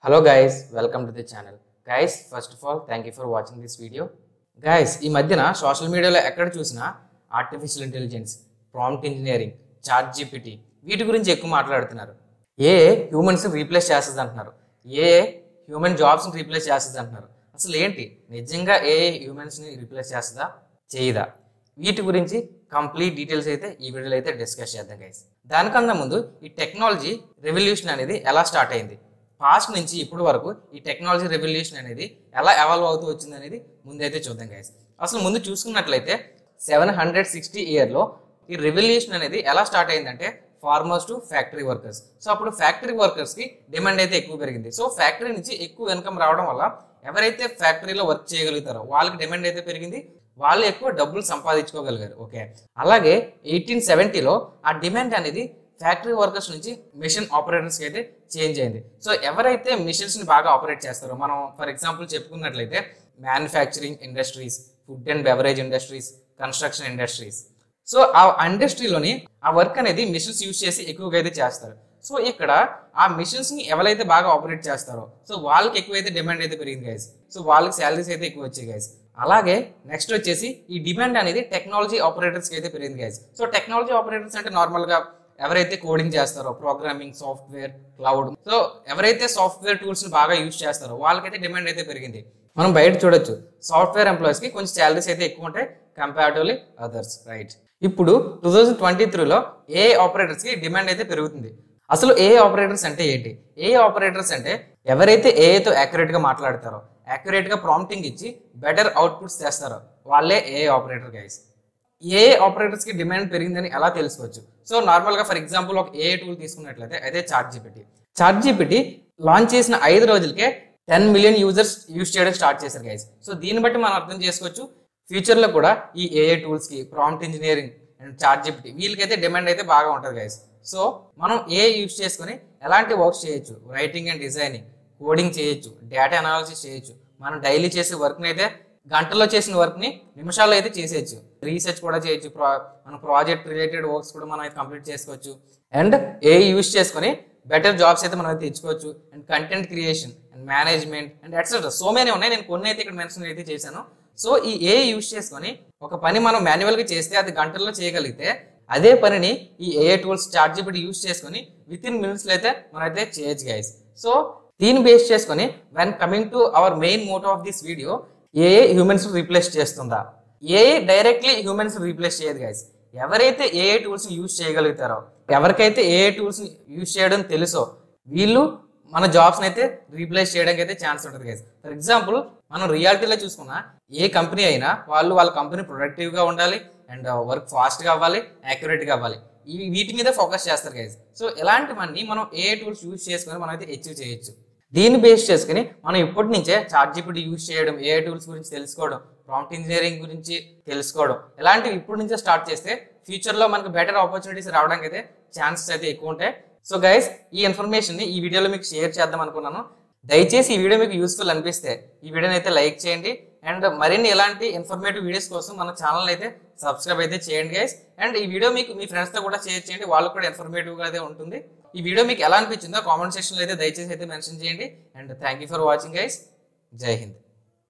Hello guys, welcome to the channel. Guys, first of all, thank you for watching this video. Guys, ఈ మధ్యన social మీడియాలో ఎక్కడ చూసినా artificial intelligence, prompt engineering, chat GPT వీటి గురించి ఎక్కువ మాట్లాడుతున్నారు. ఏ హ్యూమన్స్ రీప్లేస్ చేస్తుంది అంటున్నారు, ఏ హ్యూమన్ జాబ్స్ని రీప్లేస్ చేస్తుంది అంటున్నారు. అసలు ఏంటి నిజంగా ఏ హ్యూమన్స్ని రీప్లేస్ చేస్తుందా చేయదా, వీటి గురించి కంప్లీట్ డీటెయిల్స్ అయితే ఈ వీడియోలో అయితే డిస్కస్ చేద్దాం గైస్. దానికన్నా ముందు ఈ టెక్నాలజీ రెవల్యూషన్ అనేది ఎలా స్టార్ట్ అయింది, పాస్ట్ నుంచి ఇప్పటి వరకు ఈ టెక్నాలజీ రెవల్యూషన్ అనేది ఎలా ఎవాల్వ్ అవుతూ వచ్చింది అనేది ముందైతే చూద్దాం గైస్. అసలు ముందు చూసుకున్నట్లయితే 760 ఇయర్లో ఈ రెవల్యూషన్ అనేది ఎలా స్టార్ట్ అయిందంటే farmers to factory workers. So అప్పుడు ఫ్యాక్టరీ వర్కర్స్కి డిమాండ్ అయితే ఎక్కువ పెరిగింది. సో ఫ్యాక్టరీ నుంచి ఎక్కువ ఇన్కమ్ రావడం వల్ల ఎవరైతే ఫ్యాక్టరీలో వర్క్ చేయగలుగుతారో వాళ్ళకి డిమాండ్ అయితే పెరిగింది, వాళ్ళు ఎక్కువ డబ్బులు సంపాదించుకోగలిగారు. ఓకే, అలాగే 1870లో ఆ డిమాండ్ అనేది ఫ్యాక్టరీ వర్కర్స్ నుంచి మిషన్ ఆపరేటర్స్కి అయితే చేంజ్ అయింది. సో ఎవరైతే మిషన్స్ని బాగా ఆపరేట్ చేస్తారో, మనం ఫర్ ఎగ్జాంపుల్ చెప్పుకున్నట్లయితే manufacturing industries, food and beverage industries, construction industries. So ఆ ఇండస్ట్రీలోని ఆ వర్క్ అనేది మిషన్స్ యూజ్ చేసి ఎక్కువగా అయితే చేస్తారు. సో ఇక్కడ ఆ మిషన్స్ని ఎవరైతే బాగా ఆపరేట్ చేస్తారో సో వాళ్ళకి ఎక్కువైతే డిమాండ్ అయితే పెరిగింది గైస్. సో వాళ్ళకి శాలరీస్ అయితే ఎక్కువ వచ్చాయి గైస్. అలాగే నెక్స్ట్ వచ్చేసి ఈ డిమాండ్ అనేది టెక్నాలజీ ఆపరేటర్స్కి అయితే పెరిగింది గైస్. సో టెక్నాలజీ ఆపరేటర్స్ అంటే నార్మల్గా ఎవరైతే కోడింగ్ చేస్తారో, ప్రోగ్రామింగ్, సాఫ్ట్వేర్, క్లౌడ్, సో ఎవరైతే సాఫ్ట్వేర్ టూల్స్ని బాగా యూజ్ చేస్తారో వాళ్ళకైతే డిమాండ్ అయితే పెరిగింది. మనం బయట చూడొచ్చు సాఫ్ట్వేర్ ఎంప్లాయీస్కి కొంచెం శాలరీస్ అయితే ఎక్కువ ఉంటాయి కంపారిటివ్లీ అదర్స్, రైట్. ఇప్పుడు 2023లో ఏఐ ఆపరేటర్స్కి డిమాండ్ అయితే పెరుగుతుంది. అసలు ఏఐ ఆపరేటర్స్ అంటే ఏంటి? ఏఐ ఆపరేటర్స్ అంటే ఎవరైతే ఏఐతో యాక్యురేట్గా మాట్లాడతారో, యాక్యురేట్గా ప్రాంప్టింగ్ ఇచ్చి బెటర్ అవుట్పుట్స్ చేస్తారో వాళ్ళే ఏఐ ఆపరేటర్ గైస్. ఏఐ ఆపరేటర్స్కి డిమాండ్ పెరిగిందని ఎలా తెలుసుకోవచ్చు? సో నార్మల్గా ఫర్ ఎగ్జాంపుల్ ఒక ఏఐ టూల్ తీసుకున్నట్లయితే అదే ChatGPT. ChatGPT launch చేసిన 5 రోజులకే 10 మిలియన్ యూజర్స్ యూజ్ చేయడం స్టార్ట్ చేశారు గైస్. సో దీన్ని బట్టి మనం అర్థం చేసుకోవచ్చు ఫ్యూచర్లో కూడా ఈ ఏఐ టూల్స్కి, prompt engineering and ChatGPT వీళ్ళకైతే డిమాండ్ అయితే బాగా ఉంటుంది గైస్. సో మనం ఏఐ యూజ్ చేసుకొని ఎలాంటి వర్క్స్ చేయొచ్చు, రైటింగ్ అండ్ డిజైనింగ్, కోడింగ్ చేయొచ్చు, డేటా అనాలిసిస్ చేయొచ్చు, మనం డైలీ చేసే వర్క్ని అయితే గంటల్లో చేసిన వర్క్ని నిమిషాల్లో అయితే చేసేయచ్చు, రీసెర్చ్ కూడా చేయొచ్చు, మన ప్రాజెక్ట్ రిలేటెడ్ వర్క్స్ కూడా మనం అయితే కంప్లీట్ చేసుకోవచ్చు. అండ్ ఏఐ యూజ్ చేసుకొని బెటర్ జాబ్స్ అయితే మనం అయితే తెచ్చుకోవచ్చు. And content creation and management and etcetera so many ఉన్నాయి, నేను కొన్ని అయితే ఇక్కడ మెన్షన్ అయితే చేశాను. సో ఈ ఏఐ యూజ్ చేసుకొని ఒక పని మనం మాన్యువల్గా చేస్తే అది గంటల్లో చేయగలిగితే అదే పనిని ఈ AI tools chat GPT use చేసుకొని విత్ ఇన్ మినిట్స్లో అయితే మనం అయితే చేయొచ్చు గైస్. సో దీన్ని బేస్ చేసుకొని when coming to our main motto of this video, AI humans replace చేస్తుందా? ఏఐ డైరెక్ట్లీ హ్యూమన్స్ రీప్లేస్ చేయదు గైస్. ఎవరైతే ఏఐ టూల్స్ని యూజ్ చేయగలుగుతారో, ఎవరికైతే ఏఐ టూల్స్ని యూజ్ చేయడం తెలుసో వీళ్ళు మన జాబ్స్ని అయితే రీప్లేస్ చేయడానికి అయితే ఛాన్స్ ఉంటుంది గైస్. ఫర్ ఎగ్జాంపుల్ మనం రియాలిటీలో చూసుకున్నా ఏ కంపెనీ అయినా వాళ్ళ కంపెనీ ప్రొడక్టివ్గా ఉండాలి అండ్ వర్క్ ఫాస్ట్గా అవ్వాలి, యాక్యురేట్గా అవ్వాలి, వీటి మీద ఫోకస్ చేస్తారు గైస్. సో ఇలాంటివన్నీ మనం ఏఐ టూల్స్ యూజ్ చేసుకొని మనం అయితే అచీవ్ చేయొచ్చు. దీన్ని బేస్ చేసుకుని మనం ఇప్పటి నుంచే చాట్ జీపీటీ యూజ్ చేయడం, ఏఐ టూల్స్ గురించి తెలుసుకోవడం, ప్రాంప్ట్ ఇంజనీరింగ్ గురించి తెలుసుకోవడం, ఇలాంటివి ఇప్పటి నుంచే స్టార్ట్ చేస్తే ఫ్యూచర్లో మనకు బెటర్ ఆపర్చునిటీస్ రావడానికి అయితే ఛాన్సెస్ అయితే ఎక్కువ ఉంటాయి. సో గైస్ ఈ ఇన్ఫర్మేషన్ని ఈ వీడియోలో మీకు షేర్ చేద్దాం అనుకున్నాను. దయచేసి ఈ వీడియో మీకు యూస్ఫుల్ అనిపిస్తే ఈ వీడియోని అయితే లైక్ చేయండి. అండ్ మరిన్ని ఇలాంటి ఇన్ఫర్మేటివ్ వీడియోస్ కోసం మన ఛానల్ అయితే సబ్స్క్రైబ్ అయితే చేయండి గైస్. అండ్ ఈ వీడియో మీకు మీ ఫ్రెండ్స్తో కూడా షేర్ చేయండి, వాళ్ళకు కూడా ఇన్ఫర్మేటివ్గా అయితే ఉంటుంది. ఈ వీడియో మీకు ఎలా అనిపించిందో కామెంట్ సెక్షన్లో అయితే దయచేసి అయితే మెన్షన్ చేయండి. And thank you for watching guys. జై హింద్.